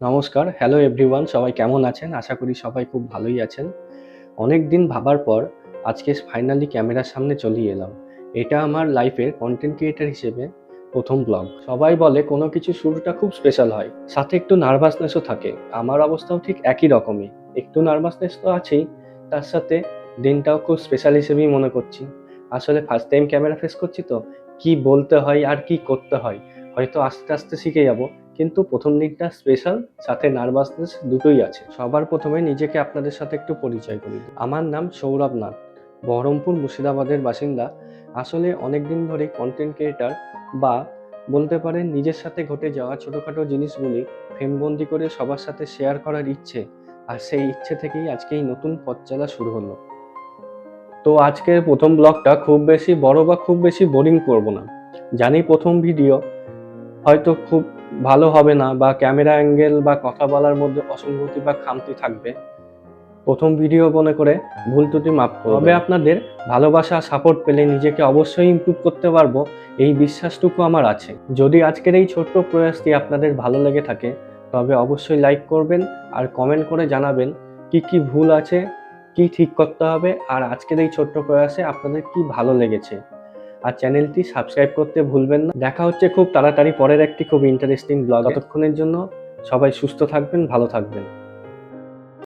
নমস্কার, hello everyone, সবাই কেমন আছেন? আশা করি সবাই খুব ভালোই আছেন। অনেক দিন ভাবার পর আজকে ফাইনালি ক্যামেরার সামনে চলে এলাম। এটা আমার লাইফের কন্টেন্ট ক্রিয়েটর হিসেবে ১ম ব্লগ। সবাই বলে কোনো কিছু শুরুটা খুব স্পেশাল হয়। সাথে একটু নার্ভাসনেসও থাকে। আমার অবস্থাও ঠিক একই রকমই। একটু নার্ভাসনেস তো আছেই, তার সাথে দিনটাও খুব স্পেশাল হিসেবেই মনে করছি। আসলে ফার্স্ট টাইম ক্যামেরা ফেস করছি তো, কি বলতে হয় আর কি করতে হয় হয়তো আস্তে, আস্তে শিখে যাব। কিন্তু ১ম দিনটা স্পেশাল, সাথে নার্ভাসনেস দুটোই আছে। সবার ১ম নিজেকে আপনাদের সাথে একটু পরিচয় করিয়ে দিই। আমার নাম সৌরভ নাথ, বহরমপুর মুর্শিদাবাদের বাসিন্দা। আসলে অনেকদিন ধরেই কন্টেন্ট ক্রিয়েটর বা বলতে পারেন নিজের সাথে ঘটে যাওয়া ছোটোখাটো জিনিসগুলি ফ্রেমবন্দি করে সবার সাথে শেয়ার করার ইচ্ছে, আর সেই ইচ্ছে থেকেই আজকে এই নতুন পথ চলা শুরু হলো। তো আজকের ১ম ব্লগটা খুব বেশি বড় বা খুব বেশি বোরিং করব না। জানি ১ম ভিডিও হয়তো খুব ভালো হবে না, বা ক্যামেরা অ্যাঙ্গেল বা কথা বলার মধ্যে অসঙ্গতি বা খামতি থাকবে। ১ম ভিডিও মনে করে ভুল ত্রুটি মাফ করবেন। তবে আপনাদের ভালোবাসা সাপোর্ট পেলে নিজেকে অবশ্যই ইমপ্রুভ করতে পারবো, এই বিশ্বাসটুকু আমার আছে। যদি আজকের এই ছোট্ট প্রয়াসটি আপনাদের ভালো লেগে থাকে তবে অবশ্যই লাইক করবেন আর কমেন্ট করে জানাবেন কি কি ভুল আছে, কি ঠিক করতে হবে, আর আজকের এই ছোট্ট প্রয়াসে আপনাদের কি ভালো লেগেছে। আর চ্যানেলটি সাবস্ক্রাইব করতে ভুলবেন না। দেখা হচ্ছে খুব তাড়াতাড়ি পরের একটি খুব ইন্টারেস্টিং ব্লগ। ততক্ষণের জন্য সবাই সুস্থ থাকবেন, ভালো থাকবেন।